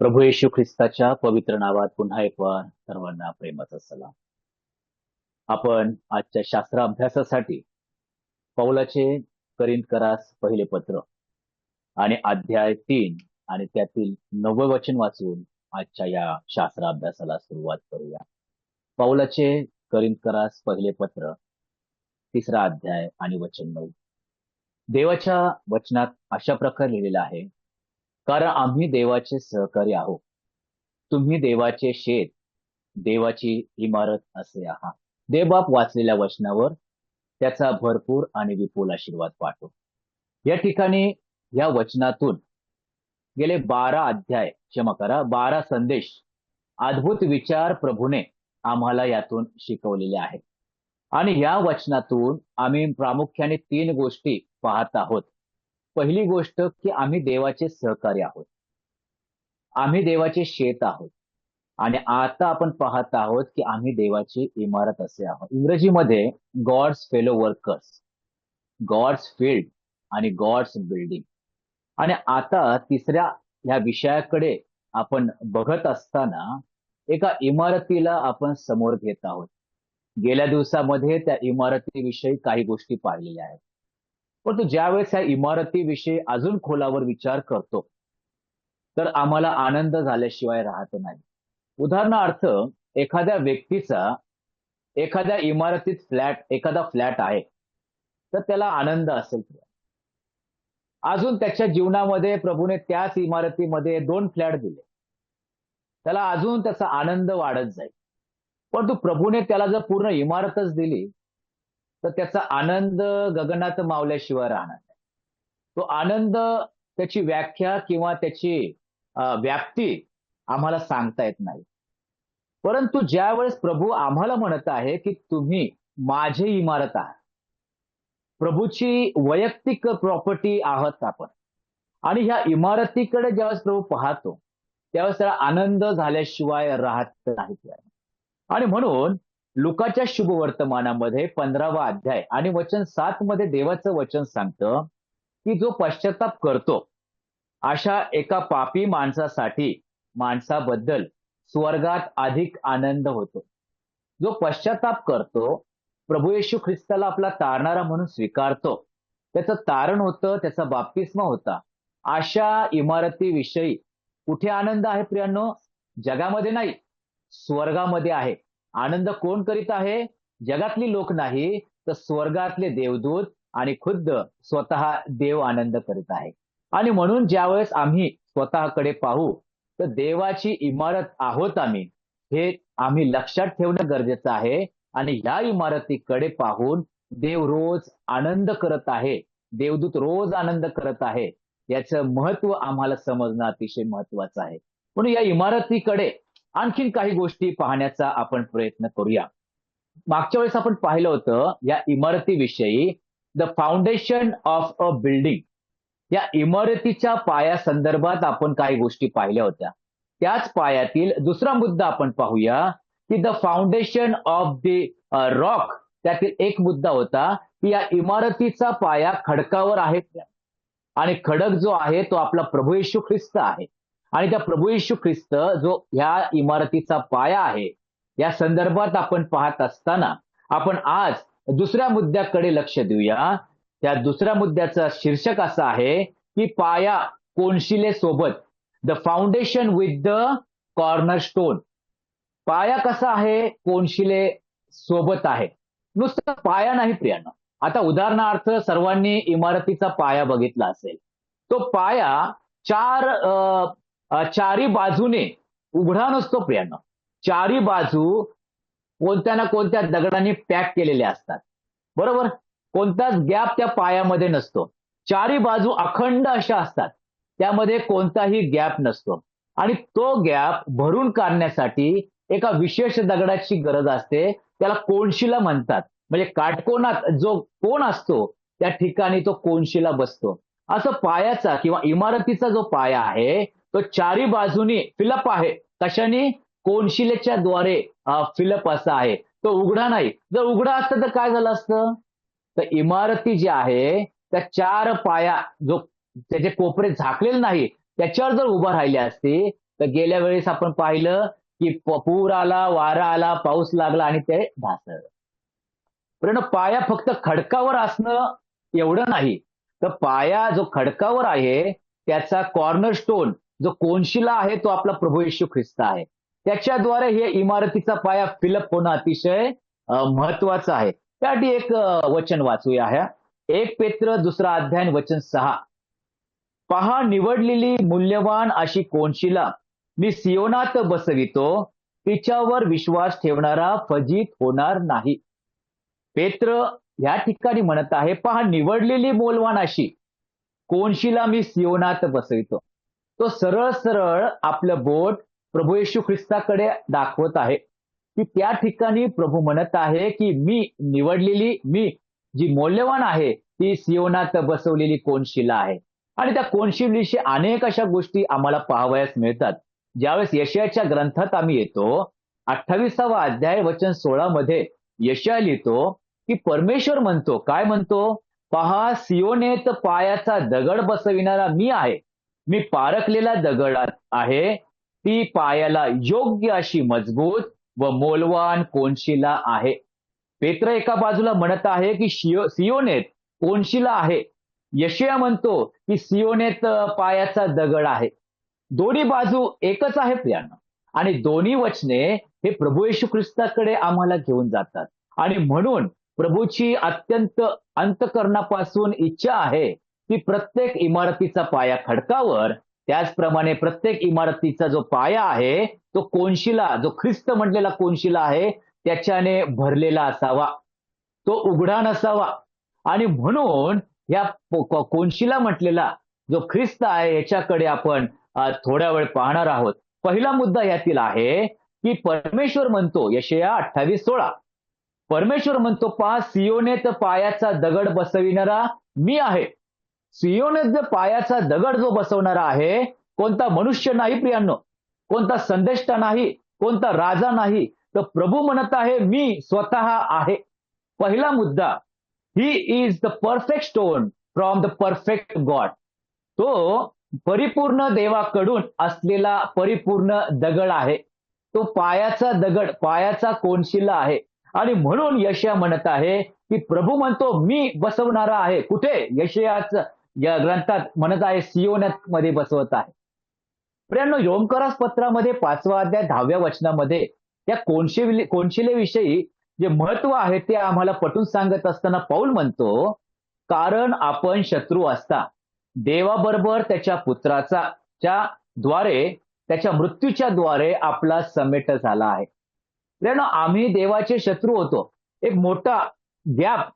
प्रभू येशू ख्रिस्ताच्या पवित्र नावात पुन्हा एक वार सर्वांना प्रेमाचा सलाम. आपण आजच्या शास्त्र अभ्यासासाठी पौलाचे करिंथकरास पहिले पत्र आणि अध्याय 3 आणि त्यातील 9 वचन वाचून आजच्या या शास्त्र अभ्यासाला सुरुवात करूया. पौलाचे करिंथकरास पहिले पत्र 3रा अध्याय आणि वचन 9. देवाच्या वचनात अशा प्रकारे लिहिलेलं आहे, कारण आम्ही देवाचे सहकारी आहोत. तुम्ही देवाचे शेत, देवाची इमारत असे आहात. देवबाप वाचलेल्या वचनावर त्याचा भरपूर आणि विपुल आशीर्वाद पाठव. या ठिकाणी या वचनातून गेले 12 संदेश, अद्भुत विचार प्रभूने आम्हाला यातून शिकवलेले आहेत. आणि या वचनातून आम्ही प्रामुख्याने 3 गोष्टी पाहत आहोत. पहिली गोष्ट की आम्ही देवाचे सहकारी आहोत, आम्ही देवाचे शेत आहोत, आणि आता आपण पाहत आहोत की आम्ही देवाची इमारत असे आहोत. इंग्रजीमध्ये God's fellow workers, God's field आणि गॉड्स बिल्डिंग. आणि आता तिसऱ्या ह्या विषयाकडे आपण बघत असताना एका इमारतीला आपण समोर घेत आहोत. गेल्या दिवसामध्ये त्या इमारतीविषयी काही गोष्टी पाहिलेल्या आहेत, परंतु ज्यावेळेस या इमारतीविषयी अजून खोलावर विचार करतो तर आम्हाला आनंद झाल्याशिवाय राहत नाही. उदाहरणार्थ, एखाद्या व्यक्तीचा एखाद्या इमारतीत एखादा फ्लॅट आहे तर त्याला आनंद असेल. अजून त्याच्या जीवनामध्ये प्रभूने त्याच इमारतीमध्ये 2 फ्लॅट दिले, त्याला अजून त्याचा आनंद वाढत जाईल. परंतु प्रभूने त्याला जर पूर्ण इमारतच दिली तर त्याचा आनंद गगनात मावल्याशिवाय राहणार नाही. तो आनंद, त्याची व्याख्या किंवा त्याची व्याप्ती आम्हाला सांगता येत नाही. परंतु ज्यावेळेस प्रभू आम्हाला म्हणत आहे की तुम्ही माझी इमारत आहात, प्रभूची वैयक्तिक प्रॉपर्टी आहात आपण, आणि ह्या इमारतीकडे ज्यावेळेस प्रभू पाहतो त्यावेळेस त्याला आनंद झाल्याशिवाय राहत नाही. आणि म्हणून लुकाच्या शुभवर्तमानामध्ये 15वा अध्याय आणि वचन 7 मध्ये देवाचं वचन सांगतं की जो पश्चाताप करतो अशा एका पापी माणसाबद्दल स्वर्गात अधिक आनंद होतो. जो पश्चाताप करतो, प्रभू येशू ख्रिस्ताला आपला तारणारा म्हणून स्वीकारतो, त्याचं तारण होतं, त्याचा बाप्तिस्मा होता, अशा इमारतीविषयी कुठे आनंद आहे प्रियांनो? जगामध्ये नाही, स्वर्गामध्ये आहे. आनंद कोण करीत आहे? जगातली लोक नाही, तर स्वर्गातले देवदूत आणि खुद्द स्वतः देव आनंद करीत आहे. आणि म्हणून ज्यावेळेस आम्ही स्वतःकडे पाहू तर देवाची इमारत आहोत आम्ही, हे आम्ही लक्षात ठेवणं गरजेचं आहे. आणि ह्या इमारतीकडे पाहून देव रोज आनंद करत आहे, देवदूत रोज आनंद करत आहे, याचं महत्व आम्हाला समजणं अतिशय महत्वाचं आहे. म्हणून या इमारतीकडे आणखीन काही गोष्टी पाहण्याचा आपण प्रयत्न करूया. मागच्या वेळेस आपण पाहिलं होतं या इमारतीविषयी, the foundation of a building, या इमारतीच्या पाया संदर्भात आपण काही गोष्टी पाहिल्या होत्या. त्याच पायातील दुसरा मुद्दा आपण पाहूया की the foundation of the rock. त्यातील एक मुद्दा होता की या इमारतीचा पाया खडकावर आहे, आणि खडक जो आहे तो आपला प्रभू येशू ख्रिस्त आहे. आणि त्या प्रभू येशू ख्रिस्त जो ह्या इमारतीचा पाया आहे, या संदर्भात आपण पाहत असताना आपण आज दुसऱ्या मुद्द्याकडे लक्ष देऊया. त्या दुसऱ्या मुद्द्याचा शीर्षक असा आहे की पाया कोनशिले सोबत, the foundation with the cornerstone. पाया कसा आहे? कोनशिले सोबत आहे. नुसतं पाया नाही प्रियांनो. आता उदाहरणार्थ सर्वांनी इमारतीचा पाया बघितला असेल. तो पाया चारी बाजूने उघडा नसतो प्रियांनो. चारी बाजू कोणत्या ना कोणत्या दगडांनी पॅक केलेल्या असतात, बरोबर? कोणताच गॅप त्या पायामध्ये नसतो. चारी बाजू अखंड अशा असतात, त्यामध्ये कोणताही गॅप नसतो. आणि तो गॅप भरून काढण्यासाठी एका विशेष दगडाची गरज असते, त्याला कोनशिला म्हणतात. म्हणजे काटकोनात जो कोण असतो त्या ठिकाणी तो कोनशिला बसतो. असं पायाचा किंवा इमारतीचा जो पाया आहे तो चारी बाजूनी फिलप आहे. कशाने? कोनशिलेच्या द्वारे फिलप असा आहे. तो उघडा नाही. जर उघडा असतं तर काय झालं असतं? तर इमारती जी आहे त्या 4 पाया जो त्याचे कोपरे झाकलेले नाही त्याच्यावर जर उभा राहिली असती तर गेल्या वेळेस आपण पाहिलं की पूर आला, वारा आला, पाऊस लागला आणि ते ढासळलं. पण पाया फक्त खडकावर असणं एवढं नाही. तर पाया जो खडकावर आहे, त्याचा कॉर्नरस्टोन जो कोनशिला आहे, तो आपला प्रभू येशू ख्रिस्त आहे. त्याच्याद्वारे हे इमारतीचा पाया फिलअप होणं अतिशय महत्वाचं आहे. त्यासाठी एक वचन वाचूया. 1 पेत्र 2 अध्याय वचन 6. पहा निवडलेली मूल्यवान अशी कोनशिला मी सियोनात बसवितो, तिच्यावर विश्वास ठेवणारा फजित होणार नाही. पेत्र या ठिकाणी म्हणत आहे, पहा निवडलेली मौल्यवान अशी कोनशिला मी सियोनात बसवितो. तो सरळ सरळ आपलं बोट प्रभू येशू ख्रिस्ताकडे दाखवत आहे, की त्या ठिकाणी प्रभू म्हणत आहे, की मी निवडलेली, मी जी मौल्यवान आहे ती सियोनात बसवलेली कोनशिला आहे. आणि त्या कोनशिलेविषयी अनेक अशा गोष्टी आम्हाला पाहावयास मिळतात. ज्यावेळेस यशायाच्या ग्रंथात आम्ही येतो, 28वा अध्याय वचन 16 मध्ये यशाया लिहितो, की परमेश्वर म्हणतो, काय म्हणतो? पहा सियोनेत पायाचा दगड बसविणारा मी आहे. मी पारखलेला दगड आहे. ती पायाला योग्य अशी मजबूत व मौल्यवान कोनशिला आहे. पेत्र एका बाजूला म्हणत आहे, की सियोनेत कोनशिला आहे. यशाया म्हणतो, की सियोनेत पायाचा दगड आहे. दोन्ही बाजू एकच आहे प्रियांनो. आणि दोन्ही वचने हे प्रभू येशू ख्रिस्ताकडे आम्हाला घेऊन जातात. आणि म्हणून प्रभूची अत्यंत अंतःकरणापासून इच्छा आहे, की प्रत्येक इमारतीचा पाया खडकावर, त्याचप्रमाणे प्रत्येक इमारतीचा जो पाया आहे, तो कोनशिला, जो ख्रिस्त म्हटलेला कोनशिला आहे, त्याच्याने भरलेला असावा. तो उघडा नसावा. आणि म्हणून या कोनशिला म्हटलेला जो ख्रिस्त आहे, याच्याकडे आपण थोड्या वेळ पाहणार आहोत. पहिला मुद्दा यातील आहे, की परमेश्वर म्हणतो, यशाया 28:16, परमेश्वर म्हणतो, पहा सियोनेत पायाचा दगड बसविणारा मी आहे. सियोनेत जो पायाचा दगड जो बसवणारा आहे, कोणता मनुष्य नाही प्रियांनो, कोणता संदेष्टा नाही, कोणता राजा नाही, तर प्रभू म्हणत आहे, मी स्वतः आहे. पहिला मुद्दा, he is the perfect stone from the perfect God. तो परिपूर्ण देवाकडून असलेला परिपूर्ण दगड आहे. तो पायाचा दगड, पायाचा कोनशिला आहे. आणि म्हणून यशाया म्हणत आहे, की प्रभू म्हणतो, मी बसवणारा आहे. कुठे? यशायाच्या या ग्रंथात म्हणत आहे, सियोनात मध्ये बसवत आहे. प्रियांनो, योमकरास पत्रामध्ये 5वा अध्याय 10व्या वचनामध्ये त्या कोनशिलेविषयी जे महत्व आहे ते आम्हाला पटवून सांगत असताना पौल म्हणतो, कारण आपण शत्रू असता देवाबरोबर त्याच्या पुत्राच्या द्वारे, त्याच्या मृत्यूच्या द्वारे आपला समेट झाला आहे. प्रियांनो, आम्ही देवाचे शत्रू होतो. एक मोठा गॅप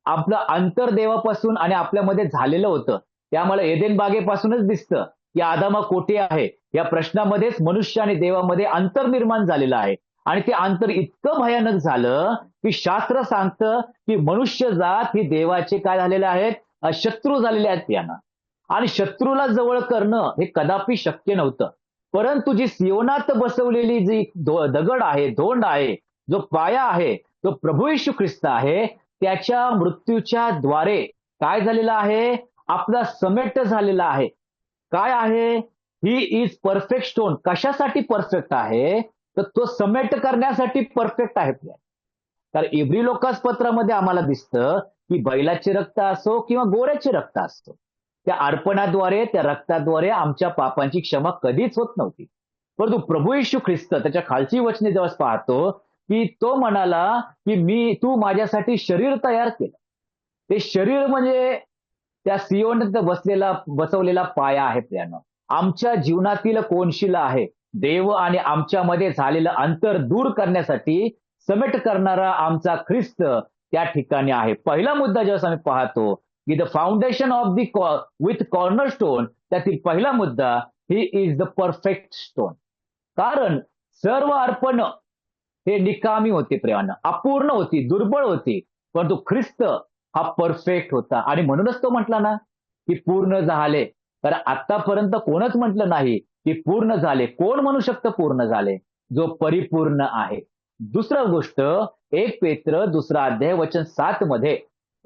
आपलं अंतर देवापासून आणि आपल्यामध्ये झालेलं होतं. त्यामुळे एदेन बागेपासूनच दिसतं, की आदामा कोठे आहे या प्रश्नामध्येच मनुष्य आणि देवामध्ये अंतर निर्माण झालेलं आहे. आणि ते अंतर इतकं भयानक झालं, की शास्त्र सांगतं, की मनुष्य जात ही देवाचे काय झालेले आहेत? शत्रू झालेले आहेत यांना. आणि शत्रूला जवळ करणं हे कदापि शक्य नव्हतं. परंतु जी सियोनात बसवलेली जी दगड आहे, धोंड आहे, जो पाया आहे, तो प्रभू येशू ख्रिस्त आहे. त्याच्या मृत्यूच्या द्वारे काय झालेलं आहे? आपला समेट झालेला आहे. काय आहे? He is perfect stone. कशासाठी परफेक्ट आहे? तर तो समेट करण्यासाठी परफेक्ट आहे. तर इब्री लोकास पत्रामध्ये आम्हाला दिसतं, की बैलाचे रक्त असो किंवा गोऱ्याचे रक्त असो, त्या अर्पणाद्वारे, त्या रक्ताद्वारे आमच्या पापांची क्षमा कधीच होत नव्हती. परंतु प्रभू येशू ख्रिस्त त्याच्या खालची वचने जेव्हा पाहतो, की तो म्हणाला, की तू माझ्यासाठी शरीर तयार केलं. ते शरीर म्हणजे त्या सियोनात बसवलेला पाया आहे. प्रियांनो, आमच्या जीवनातील कोनशिला आहे. देव आणि आमच्यामध्ये झालेलं अंतर दूर करण्यासाठी समेट करणारा आमचा ख्रिस्त त्या ठिकाणी आहे. पहिला मुद्दा जेव्हा आम्ही पाहतो, की the foundation of the with corner stone, त्यातील पहिला मुद्दा, he is the perfect stone. कारण सर्व अर्पण हे निकामी होते प्रियांनो, अपूर्ण होती, दुर्बळ होती. परंतु ख्रिस्त हा परफेक्ट होता. आणि म्हणूनच तो म्हटला ना, की पूर्ण झाले. तर आतापर्यंत कोणच म्हटलं नाही, की पूर्ण झाले. कोण म्हणू शकतं पूर्ण झाले? जो परिपूर्ण आहे. दुसरं गोष्ट, 1 पेत्र 2 अध्याय वचन 7 मध्ये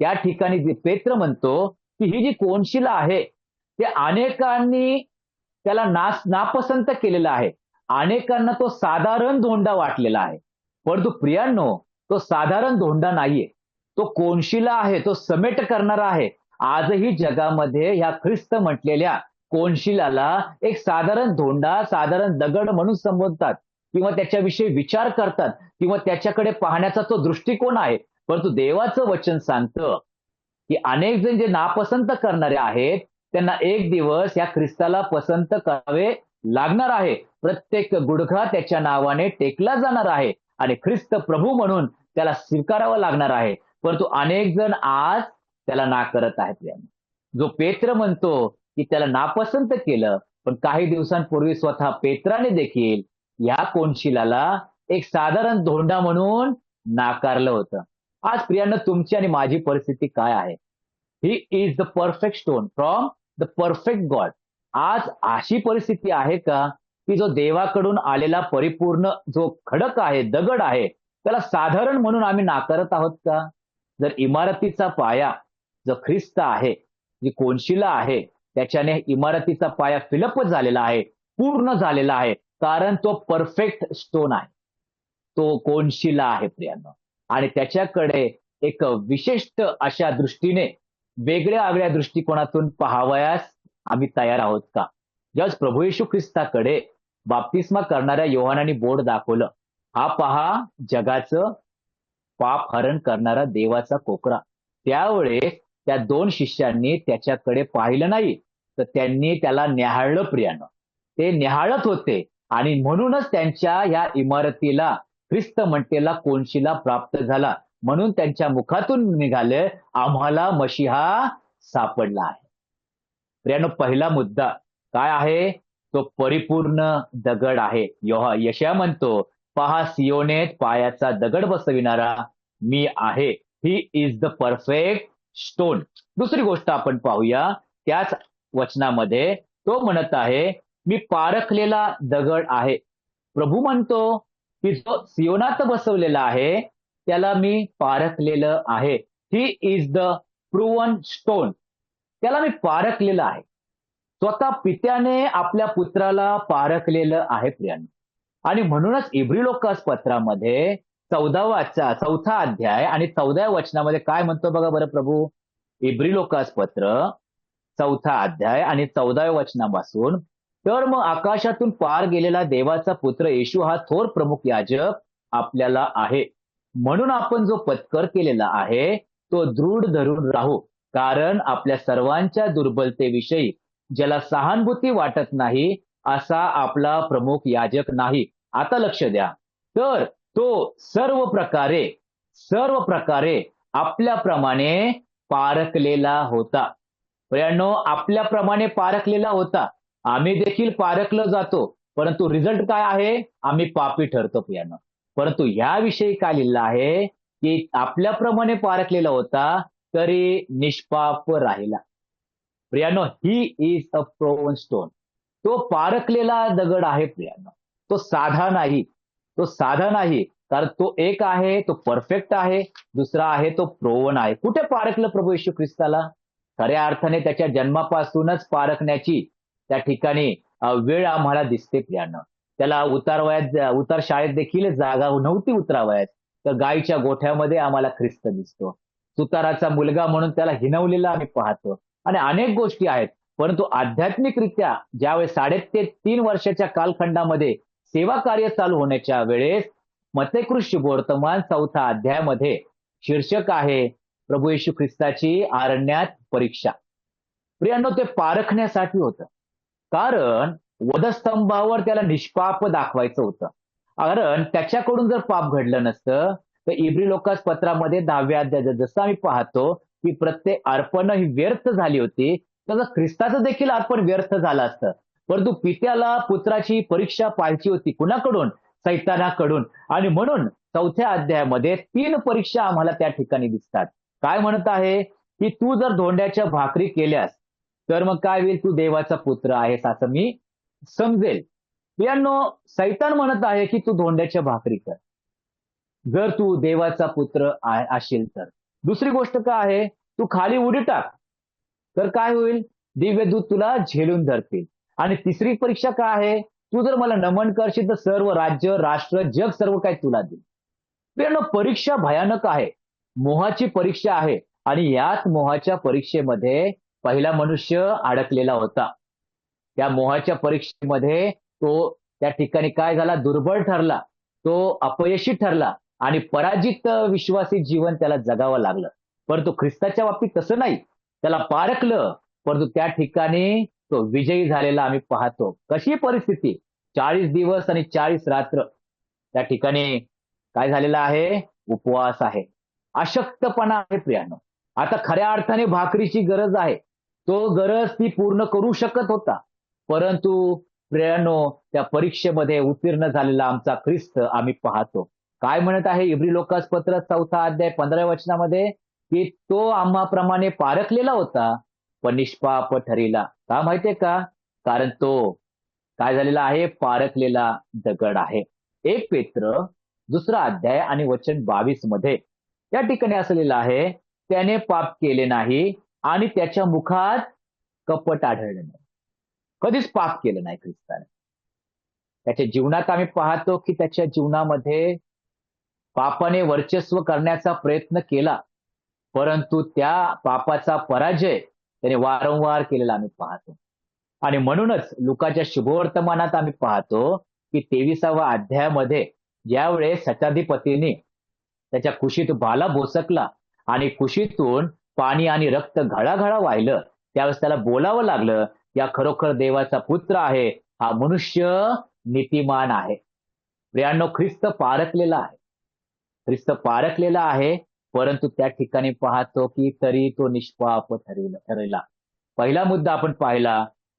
त्या ठिकाणी पेत्र म्हणतो, की ही जी कोनशिला आहे, ते अनेकांनी त्याला नापसंत केलेला आहे. अनेकांना तो साधारण धोंडा वाटलेला आहे. परंतु प्रियांनो, तो साधारण धोंडा नाहीये. तो कोनशिला आहे, तो समेट करणारा आहे. आजही जगामध्ये ह्या ख्रिस्त म्हटलेल्या कोनशिलाला एक साधारण धोंडा, साधारण दगड म्हणून संबोधतात किंवा त्याच्याविषयी विचार करतात किंवा त्याच्याकडे पाहण्याचा तो दृष्टिकोन आहे. परंतु देवाचं वचन सांगतं की अनेक जण जे नापसंत करणारे आहेत, त्यांना एक दिवस या ख्रिस्ताला पसंत करावे लागणार आहे. प्रत्येक गुडघा त्याच्या नावाने टेकला जाणार आहे आणि ख्रिस्त प्रभू म्हणून त्याला स्वीकारावं लागणार आहे. परंतु अनेक जण आज त्याला नाकारत आहेत. जो पेत्र म्हणतो की त्याला नापसंत केलं, पण काही दिवसांपूर्वी स्वतः पेत्राने देखील या कोनशिलाला एक साधारण धोंडा म्हणून नाकारलं होतं. आज प्रियांनो, तुमची आणि माझी परिस्थिती काय आहे? ही is the perfect stone from the perfect God. आज अशी परिस्थिती आहे का की जो देवाकडून आलेला परिपूर्ण जो खडक आहे, दगड आहे, त्याला साधारण म्हणून आम्ही नाकारत आहोत का? जर इमारतीचा पाया जो ख्रिस्त आहे, जी कोनशिला आहे, त्याच्याने इमारतीचा पाया फिलअप झालेला आहे, पूर्ण झालेला आहे, कारण तो परफेक्ट स्टोन आहे, तो कोनशिला आहे प्रियांनो. आणि त्याच्याकडे एक विशिष्ट अशा दृष्टीने वेगळ्या वेगळ्या दृष्टिकोनातून पाहावयास आम्ही तयार आहोत का? ज्यावेळेस प्रभू येशू ख्रिस्ताकडे बाप्तिस्मा करणाऱ्या योहानाने बोट दाखवलं, हा पहा जगाचं पाप हरण करणारा देवाचा कोकरा. त्यावेळेस त्या 2 शिष्यांनी त्याच्याकडे पाहिलं नाही, तर त्यांनी त्याला न्याहाळलं प्रियानं. ते न्याहाळत होते आणि म्हणूनच त्यांच्या या इमारतीला ख्रिस्त म्हणतेला कोनशिला प्राप्त झाला. म्हणून त्यांच्या मुखातून निघाले, आम्हाला मशिहा सापडला आहे. प्रियानो, पहिला मुद्दा काय आहे? तो परिपूर्ण दगड आहे. यशया म्हणतो, पहा सियोनेत पायाचा दगड बसविणारा मी आहे. ही इज द परफेक्ट स्टोन. दुसरी गोष्ट आपण पाहूया त्याच वचनामध्ये. तो म्हणत आहे, मी पारखलेला दगड आहे. प्रभू म्हणतो की जो सियोनात बसवलेला आहे त्याला मी पारखलेलं आहे. ही इज द प्रूव्हन स्टोन. त्याला मी पारखलेलं आहे. स्वतः पित्याने आपल्या पुत्राला पारखलेलं आहे प्रियांनो. आणि म्हणूनच इब्री लोकास पत्रामध्ये चौथा अध्याय आणि 14व्या वचनामध्ये काय म्हणतो बघा बरं प्रभू. इब्री लोकास पत्र 4 अध्याय आणि 14व्या वचनापासून, तर मग आकाशातून पार गेलेला देवाचा पुत्र येशू हा थोर प्रमुख याजक आपल्याला आहे. म्हणून आपण जो पत्कर केलेला आहे तो दृढ धरून राहू, कारण आपल्या सर्वांच्या दुर्बलतेविषयी ज्याला सहानुभूती वाटत नाही असा आपला प्रमुख याजक नाही. आता लक्ष द्या. तर तो सर्व प्रकारे आपल्याप्रमाणे पारखलेला होता. प्रियांनो, आपल्याप्रमाणे पारखलेला होता. आम्ही देखील पारखलं जातो, परंतु रिझल्ट काय आहे? आम्ही पापी ठरतो प्रियांनो. परंतु याविषयी काय लिहिलं आहे की आपल्याप्रमाणे पारखलेला होता तरी निष्पाप राहिला. प्रियांनो, he is a proven stone. तो पारखलेला दगड आहे प्रियांनो. तो साधा नाही, कारण तो एक आहे, तो परफेक्ट आहे. दुसरा आहे तो प्रोवन आहे. कुठे पारखलं प्रभू येशू ख्रिस्ताला? खऱ्या अर्थाने त्याच्या जन्मापासूनच पारखण्याची त्या ठिकाणी वेळ आम्हाला दिसते प्रियांनो. त्याला उतार शाळेत देखील जागा नव्हती उतरावयात, तर गायीच्या गोठ्यामध्ये आम्हाला ख्रिस्त दिसतो. सुताराचा मुलगा म्हणून त्याला हिणवलेला आम्ही पाहतो आणि अनेक गोष्टी आहेत. परंतु आध्यात्मिकरित्या ज्यावेळेस 3.5 वर्षाच्या कालखंडामध्ये सेवा कार्य चालू होण्याच्या वेळेस मत्तेकृत शुभवर्तमान 4 अध्यायामध्ये शीर्षक आहे प्रभू येशू ख्रिस्ताची अरण्यात परीक्षा. प्रियांनो, ते पारखण्यासाठी होतं, कारण वधस्तंभावर त्याला निष्पाप दाखवायचं होतं. कारण त्याच्याकडून जर पाप घडलं नसतं तर इब्री लोकास पत्रामध्ये 10व्या अध्यायात जसं आम्ही पाहतो की प्रत्येक अर्पण ही व्यर्थ झाली होती, तसं ख्रिस्ताचं देखील अर्पण व्यर्थ झालं असतं. परंतु पित्याला पुत्राची परीक्षा पाहायची होती. कुणाकडून? सैतानाकडून. आणि म्हणून 4थ्या अध्यायामध्ये 3 परीक्षा आम्हाला त्या ठिकाणी दिसतात. काय म्हणत आहे की तू जर धोंड्याच्या भाकरी केल्यास तर मग काय होईल? तू देवाचा पुत्र आहेस असं मी समजेल. प्रियांनो, सैतान म्हणत आहे की तू धोंड्याच्या भाकरी कर जर तू देवाचा पुत्र असेल तर. दुसरी गोष्ट काय आहे? तू खाली उडी टाक तर काय होईल? दिव्य दूत तुला झेलून धरतील. आणि तिसरी परीक्षा काय आहे? तू जर मला नमन करशील तर सर्व राज्य, राष्ट्र, जग सर्व काही तुला देईल. मित्रांनो, परीक्षा भयानक आहे. मोहाची परीक्षा आहे आणि याच मोहाच्या परीक्षेमध्ये पहिला मनुष्य अडकलेला होता. त्या मोहाच्या परीक्षेमध्ये तो त्या ठिकाणी काय झाला? दुर्बळ ठरला. तो अपयशी ठरला आणि पराजित विश्वासी जीवन त्याला जगावं लागलं. परंतु ख्रिस्ताच्या बाबतीत तसं नाही. त्याला पारखलं, परंतु त्या ठिकाणी तो विजयी झालेला आम्ही पाहतो. कशी परिस्थिती? 40 दिवस आणि 40 रात्र त्या ठिकाणी काय झालेलं आहे? उपवास आहे. अशक्तपणा आहे प्रियानो. आता खऱ्या अर्थाने भाकरीची गरज आहे. तो गरज ती पूर्ण करू शकत होता. परंतु प्रियानो, त्या परीक्षेमध्ये उत्तीर्ण झालेला आमचा ख्रिस्त आम्ही पाहतो. काय म्हणत आहे इब्री लोकास पत्र 4 अध्याय 15 वचनामध्ये, की तो आम्हाप्रमाणे पारखलेला होता, पण निष्पाप ठरिला. का माहितीये का? कारण तो काय झालेला आहे? पारखलेला दगड आहे. 1 पेत्र 2 अध्याय आणि वचन 22 मध्ये त्या ठिकाणी असलेलं आहे, त्याने पाप केले नाही आणि त्याच्या मुखात कपट आढळले नाही. कधीच पाप केलं नाही ख्रिस्ताने. त्याच्या जीवनात आम्ही पाहतो की त्याच्या जीवनामध्ये पापाने वर्चस्व करण्याचा प्रयत्न केला, परंतु त्या पापाचा पराजय त्याने वारंवार केलेला आम्ही पाहतो. आणि म्हणूनच लुकाच्या शुभवर्तमानात आम्ही पाहतो की 23व्या अध्यायामध्ये ज्यावेळेस शताधिपतीने त्याच्या कुशीत भाला भोसकला आणि कुशीतून पाणी आणि रक्त घळाघळा वाहिलं, त्यावेळेस त्याला बोलावं लागलं, या खरोखर देवाचा पुत्र आहे, हा मनुष्य नीतिमान आहे. प्रियांनो, ख्रिस्त पारखलेला आहे. ख्रिस्त पारखलेला आहे, परंतु त्या ठिकाणी पाहतो की तरी तो निष्पाप ठरला. पहिला मुद्दा आपण पाहिला,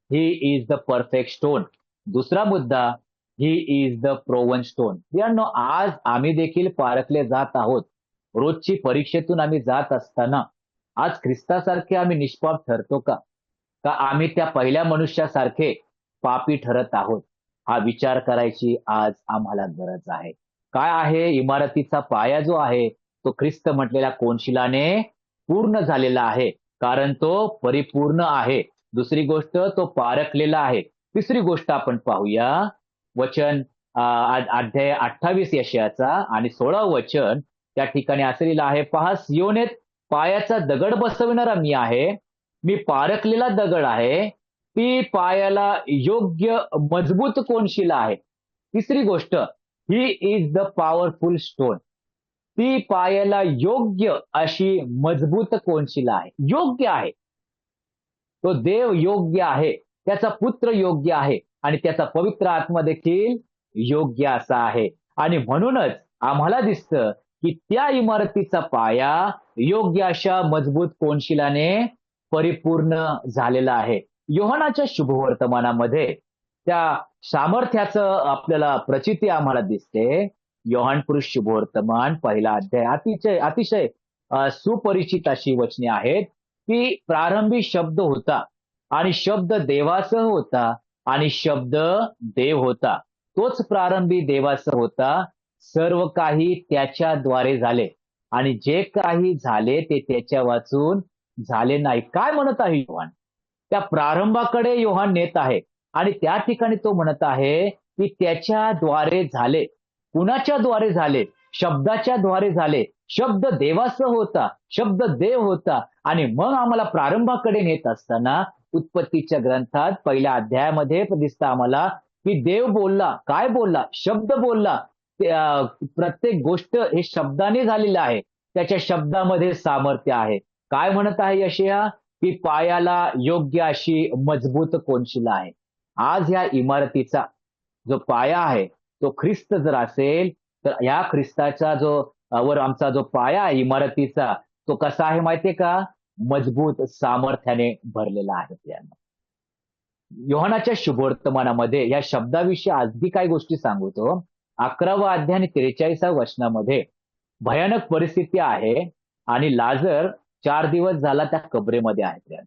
he is the perfect stone. दुसरा मुद्दा, he is the proven stone. प्रियांनो, आज आम्ही देखील पारखले जात आहोत. रोजची परीक्षेतून आम्ही जात असताना आज ख्रिस्तासारखे आम्ही निष्पाप ठरतो का? का आम्ही त्या पहिल्या मनुष्यासारखे पापी ठरत आहोत? हा विचार करायची आज आम्हाला गरज आहे. काय आहे? इमारतीचा पाया जो आहे तो ख्रिस्त म्हटलेल्या कोनशिलाने पूर्ण झालेला आहे, कारण तो परिपूर्ण आहे. दुसरी गोष्ट, तो पारखलेला आहे. तिसरी गोष्ट आपण पाहूया, वचन अध्याय 28 यशायाचा आणि 16 वचन त्या ठिकाणी असलेलं आहे. पहा, सियोनेत पायाचा दगड बसविणारा मी आहे. मी पारखलेला दगड आहे. ती पायाला योग्य मजबूत कोनशिला आहे. तिसरी गोष्ट, ही इज द पॉवरफुल स्टोन. ती पायाला योग्य अशी मजबूत कोनशिला आहे. योग्य आहे. तो देव योग्य आहे, त्याचा पुत्र योग्य आहे आणि त्याचा पवित्र आत्मा देखील योग्य असा आहे. आणि म्हणूनच आम्हाला दिसतं की त्या इमारतीचा पाया योग्य अशा मजबूत कोनशिलाने परिपूर्ण झालेला आहे. योहानाच्या शुभवर्तमानामध्ये त्या सामर्थ्याचं आपल्याला प्रचिती आम्हाला दिसते. योहान पुरुष शुभवर्तमान 1 अध्याय अतिशय अतिशय सुपरिचित अशी वचने आहेत की प्रारंभी शब्द होता आणि शब्द देवासह होता आणि शब्द देव होता. तोच प्रारंभी देवासह होता. सर्व काही त्याच्याद्वारे झाले आणि जे काही झाले ते त्याच्या वाचून झाले नाही. काय म्हणत आहे योहान? त्या प्रारंभाकडे योहान नेत आहे आणि त्या ठिकाणी तो म्हणत आहे की त्याच्याद्वारे झाले. कुणाच्या द्वारे झाले? शब्दाच्या द्वारे झाले. शब्द देवासह होता, शब्द देव होता. आणि मग आम्हाला प्रारंभाकडे नेत असताना उत्पत्तीच्या ग्रंथात 1 अध्यायामध्ये दिसतं आम्हाला की देव बोलला. काय बोलला? शब्द बोलला. प्रत्येक गोष्ट हे शब्दाने झालेलं आहे. त्याच्या शब्दामध्ये सामर्थ्य आहे. काय म्हणत आहे यशाया? की पायाला योग्य अशी मजबूत कोनशिला आहे. आज या इमारतीचा जो पाया आहे तो ख्रिस्त जर असेल तर या ख्रिस्ताचा जो वर आमचा जो पाया आहे इमारतीचा, तो कसा आहे माहितीये का? मजबूत सामर्थ्याने भरलेला आहे. त्यांना योहानाच्या शुभवर्तमानामध्ये या शब्दाविषयी अगदी काही गोष्टी सांगतो. 11वा अध्याय आणि 43व्या वचनामध्ये भयानक परिस्थिती आहे आणि लाजर 4 दिवस झाला त्या कबरेमध्ये आहे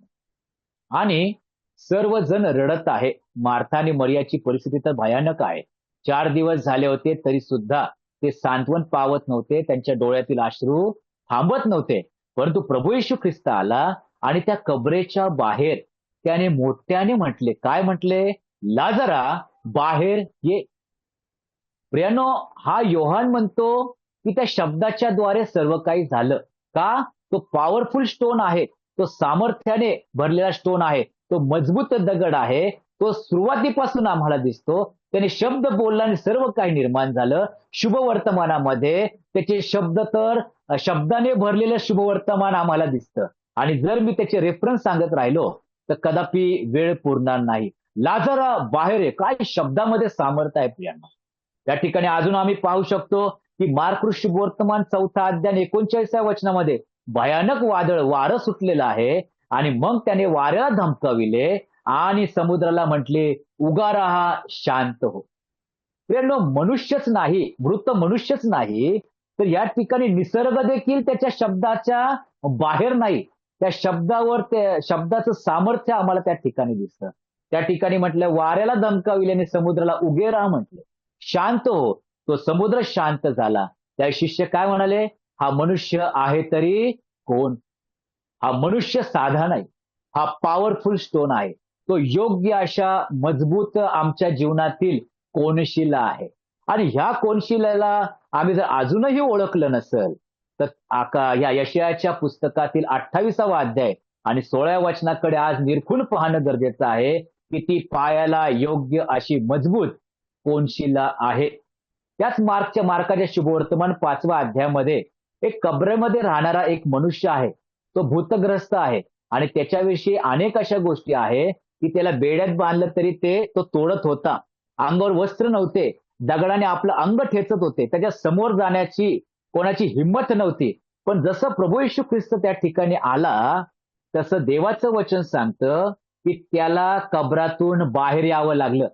आणि सर्वजण रडत आहे. मार्था आणि मरियाची परिस्थिती तर भयानक आहे. 4 दिवस झाले होते तरी सुद्धा ते सांत्वन पावत नव्हते. त्यांच्या डोळ्यातील अश्रू थांबत नव्हते. परंतु प्रभू येशू ख्रिस्त आला आणि त्या कबरेच्या बाहेर त्याने मोठ्याने म्हटले. काय म्हटले? लाजरा बाहेर ये. प्रियानो, हा योहान म्हणतो की त्या शब्दाच्या द्वारे सर्व काही झालं. का? तो पॉवरफुल स्टोन आहे, तो सामर्थ्याने भरलेला स्टोन आहे, तो मजबूत दगड आहे, तो सुरुवातीपासून आम्हाला दिसतो. त्याने शब्द बोलला आणि सर्व काही निर्माण झालं. शुभवर्तमानामध्ये त्याचे शब्द तर शब्दाने भरलेलं शुभवर्तमान आम्हाला दिसतं. आणि जर मी त्याचे रेफरन्स सांगत राहिलो तर कदापि वेळ पुरणार नाही. लाजरा बाहेर आहे. काय शब्दामध्ये सामर्थ्य आहे प्रियांना. त्या ठिकाणी अजून आम्ही पाहू शकतो की मार्क शुभवर्तमान 4 अध्याय 39 वचनामध्ये भयानक वारं सुटलेलं आहे आणि मग त्याने वाऱ्याला धमकाविले आणि समुद्राला म्हटले, उगा राहा, शांत हो. प्रियांनो, मनुष्यच नाही, मृत मनुष्यच नाही, तर या ठिकाणी निसर्ग देखील त्याच्या शब्दाच्या बाहेर नाही. त्या शब्दावर त्या शब्दाचं सामर्थ्य आम्हाला त्या ठिकाणी दिसतं. त्या ठिकाणी म्हटलं, वाऱ्याला धमकाविले आणि समुद्राला उगे राहा म्हटले, शांत हो. तो समुद्र शांत झाला. त्या शिष्य काय म्हणाले, हा मनुष्य आहे तरी कोण? हा मनुष्य साधा नाही, हा पॉवरफुल स्टोन आहे. तो योग्य अशा मजबूत आमच्या जीवनातील कोनशिला आहे. आणि ह्या कोनशिलेला आम्ही जर अजूनही ओळखलं नसेल तर या यशायाच्या पुस्तकातील 28वा अध्याय आणि 16व्या वचनाकडे आज निरखून पाहणं गरजेचं आहे की ती पायाला योग्य अशी मजबूत कोनशिला आहे. त्याच मार्काच्या शुभवर्तमान 5व्या अध्यायामध्ये एक कब्रेमध्ये राहणारा एक मनुष्य आहे. तो भूतग्रस्त आहे आणि त्याच्याविषयी अनेक अशा गोष्टी आहे की त्याला बेड्यात बांधलं तरी तो तोडत होता. अंगावर वस्त्र नव्हते, दगडाने आपलं अंग ठेचत होते. त्याच्या समोर जाण्याची कोणाची हिंमत नव्हती. पण जसं प्रभू येशू ख्रिस्त त्या ठिकाणी आला तसं देवाचं वचन सांगतं की त्याला कबरातून बाहेर यावं लागलं.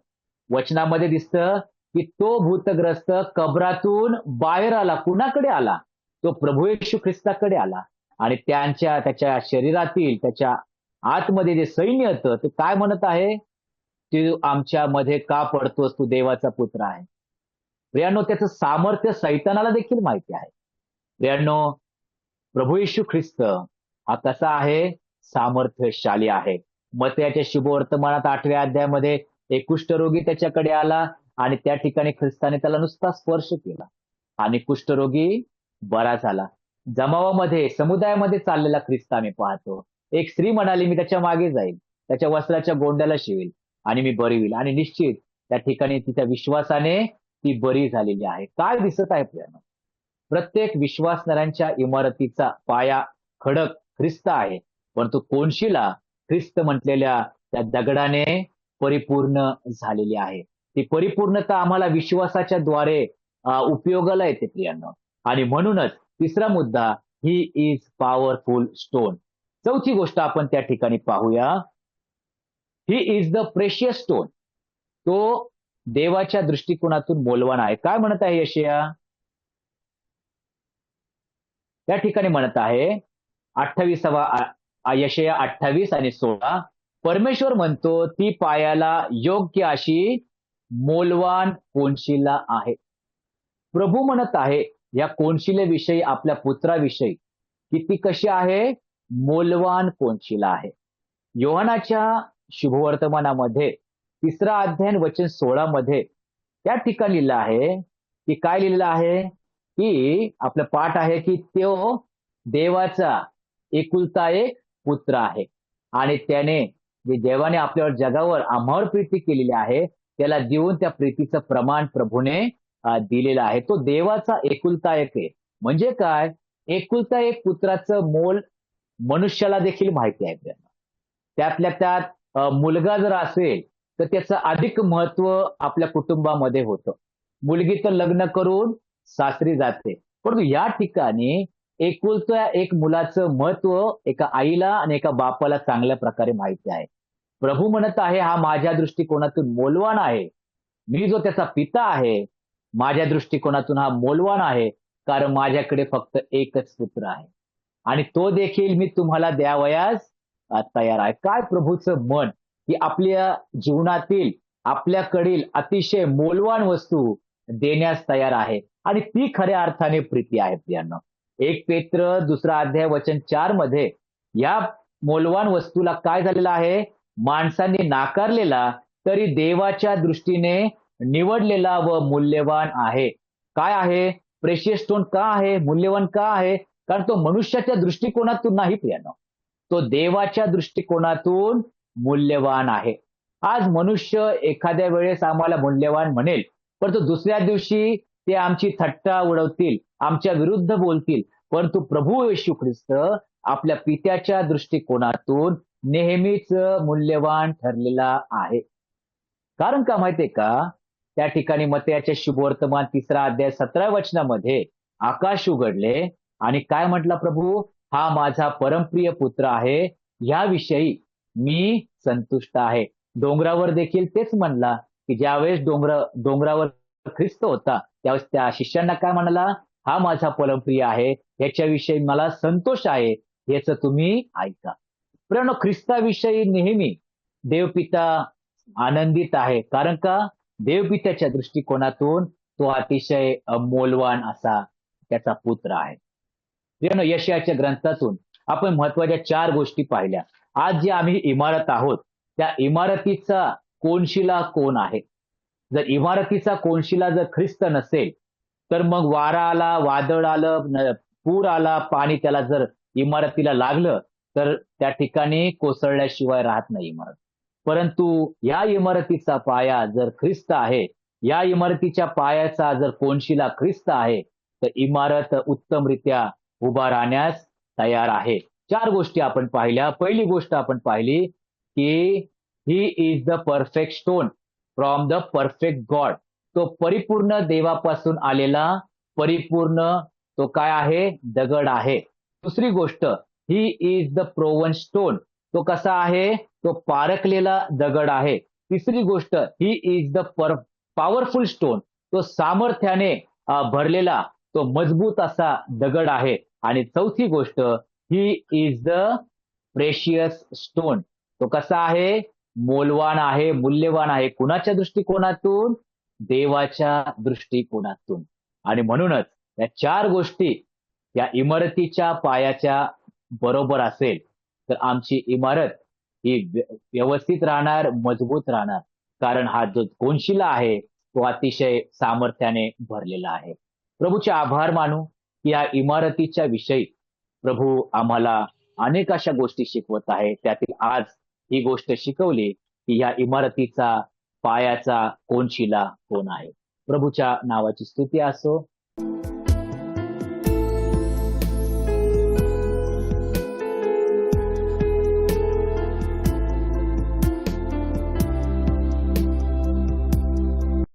वचनामध्ये दिसतं की तो भूतग्रस्त कबरातून बाहेर आला. कुणाकडे आला? तो प्रभू येशू ख्रिस्ताकडे आला आणि त्याच्या शरीरातील त्याच्या आतमध्ये जे सैन्य होतं ते काय म्हणत आहे, तू आमच्यामध्ये का पडतोस, तू देवाचा पुत्र आहे. प्रियांनो, त्याचं सामर्थ्य सैतानाला देखील माहिती आहे. प्रियांनो, प्रभू येशू ख्रिस्त हा कसा आहे? सामर्थ्यशाली आहे. मत्तयाच्या शुभवर्तमानात 8व्या अध्यायामध्ये एक कुष्ठरोगी त्याच्याकडे आला आणि त्या ठिकाणी ख्रिस्ताने त्याला नुसता स्पर्श केला आणि कुष्ठरोगी बरा झाला. जमावामध्ये समुदायामध्ये चाललेला ख्रिस्त आम्ही पाहतो. एक स्त्री म्हणाली, मी त्याच्या मागे जाईल, त्याच्या वस्त्राच्या गोंड्याला शिवेल आणि मी बरी होईल. आणि निश्चित त्या ठिकाणी तिच्या विश्वासाने ती बरी झालेली आहे. काय दिसत आहे प्रियांनो? प्रत्येक विश्वासणाऱ्यांच्या इमारतीचा पाया खडक ख्रिस्त आहे, परंतु कोनशिला ख्रिस्त म्हटलेल्या त्या दगडाने परिपूर्ण झालेली आहे. ती परिपूर्णता आम्हाला विश्वासाच्या द्वारे उपयोगाला येते प्रियांनो. आणि म्हणूनच तिसरा मुद्दा, ही इज पॉवरफुल स्टोन. चौथी गोष्ट आपण त्या ठिकाणी पाहूया, ही इज द प्रेशियस स्टोन. तो देवाच्या दृष्टिकोनातून मौल्यवान आहे. काय म्हणत आहे यशाया? त्या ठिकाणी म्हणत आहे 28वा यशाया 28 आणि 16, परमेश्वर म्हणतो ती पायाला योग्य अशी मौल्यवान कोनशिला आहे. प्रभू म्हणत आहे या कोनशिलेविषयी, आपल्या पुत्राविषयी, की ती कशी आहे? मौल्यवान कोनशिला आहे. योहानाच्या शुभवर्तमानामध्ये 3रा अध्याय वचन 16 मध्ये त्या ठिकाणी लिहिलं आहे की काय लिहिलेलं आहे, की आपलं पाठ आहे की तो देवाचा एकुलता एक पुत्र आहे आणि त्याने जे देवाने आपल्यावर जगावर आम्हावर प्रीती केलेली आहे त्याला देऊन त्या प्रीतीचं प्रमाण प्रभूने दिलेलं आहे. तो देवाचा एकुलता एक आहे. म्हणजे काय? एकुलता एक पुत्राचं मोल मनुष्याला देखील माहिती आहे. त्यातल्या त्यात मुलगा जर असेल तर त्याचं अधिक महत्व आपल्या कुटुंबामध्ये होतं. मुलगी तर लग्न करून सासरी जाते, परंतु या ठिकाणी एकुलत्या एक मुलाचं महत्व एका आईला आणि एका बापाला चांगल्या प्रकारे माहिती आहे. प्रभू म्हणत आहे हा माझ्या दृष्टिकोनातून मौल्यवान आहे. मी जो त्याचा पिता आहे, माझ्या दृष्टिकोनातून हा मौल्यवान आहे, कारण माझ्याकडे फक्त एकच पुत्र आहे आणि तो देखील मी तुम्हाला द्यावयास तयार आहे. काय प्रभूचं मन, की आपल्या जीवनातील आपल्याकडील अतिशय मौल्यवान वस्तू देण्यास तयार आहे आणि ती खऱ्या अर्थाने प्रीती आहे प्रियांनो. 1 पेत्र 2 अध्याय वचन 4 मध्ये या मौल्यवान वस्तूला काय झालेलं आहे? माणसांनी नाकारलेला तरी देवाच्या दृष्टीने निवडलेला व मूल्यवान आहे. काय आहे? प्रेशियस स्टोन का आहे? मूल्यवान का आहे? कारण तो मनुष्याच्या दृष्टिकोनातून नाही प्रियानो. तो देवाच्या दृष्टिकोनातून मूल्यवान आहे. आज मनुष्य एखाद्या वेळेस आम्हाला मूल्यवान म्हणेल, परंतु दुसऱ्या दिवशी ते आमची थट्टा उडवतील, आमच्या विरुद्ध बोलतील. परंतु प्रभू येशू ख्रिस्त आपल्या पित्याच्या दृष्टिकोनातून नेहमीच मूल्यवान ठरलेला आहे. कारण का माहितीये का? त्या ठिकाणी मत्तेयाचे शुभवर्तमान 3 अध्याय 17 वचनामध्ये आकाश उघडले आणि काय म्हटला प्रभू? हा माझा परमप्रिय पुत्र आहे, याविषयी मी संतुष्ट आहे. डोंगरावर देखील तेच म्हणला, की ज्यावेळेस डोंगरावर ख्रिस्त होता, त्यावेळेस त्या शिष्यांना काय म्हणाला? हा माझा परमप्रिय आहे, याच्याविषयी मला संतोष आहे, याचं तुम्ही ऐका. प्रियानो, ख्रिस्ताविषयी नेहमी देवपिता आनंदित आहे. कारण का? देवपित्याच्या दृष्टिकोनातून तो अतिशय मौल्यवान असा त्याचा पुत्र आहे. प्रियानो, यशायाच्या ग्रंथातून आपण महत्वाच्या 4 गोष्टी पाहिल्या. आज जे आम्ही इमारत आहोत, त्या इमारतीचा कोनशिला कोण आहे? जर इमारतीचा कोनशिला जर ख्रिस्त नसेल, तर मग वारा आला, वादळ आलं, पूर आला, पाणी त्याला जर इमारतीला लागलं, तर त्या ठिकाणी कोसळल्याशिवाय राहत नाही इमारत. परंतु या इमारतीचा पाया जर ख्रिस्त आहे, या इमारतीच्या पायाचा जर कोनशिला ख्रिस्त आहे, तर इमारत उत्तमरित्या उभा राहण्यास तयार आहे. 4 गोष्टी आपण पाहिल्या. पहिली गोष्ट आपण पाहिली, की ही is the perfect stone from the perfect God. तो परिपूर्ण देवापासून आलेला परिपूर्ण तो काय आहे? दगड आहे. दुसरी गोष्ट, ही इज द प्रोवन स्टोन. तो कसा आहे? तो पारखलेला दगड आहे. तिसरी गोष्ट, ही इज द पॉवरफुल स्टोन. तो सामर्थ्याने भरलेला तो मजबूत असा दगड आहे. आणि चौथी गोष्ट, ही इज द प्रेशियस स्टोन. तो कसा आहे? मौल्यवान आहे, मूल्यवान आहे. कुणाच्या दृष्टिकोनातून? देवाच्या दृष्टिकोनातून. आणि म्हणूनच या 4 गोष्टी या इमारतीच्या पायाच्या बरोबर असेल, तर आमची इमारत ही व्यवस्थित राहणार, मजबूत राहणार. कारण हा जो कोनशिला आहे, तो अतिशय सामर्थ्याने भरलेला आहे. प्रभूचे आभार मानू, की या इमारतीच्या विषयी प्रभू आम्हाला अनेक अशा गोष्टी शिकवत आहे. त्यातील आज ही गोष्ट शिकवली, की या इमारतीचा पायाचा कोनशिला कोण आहे. प्रभूच्या नावाची स्तुती असो.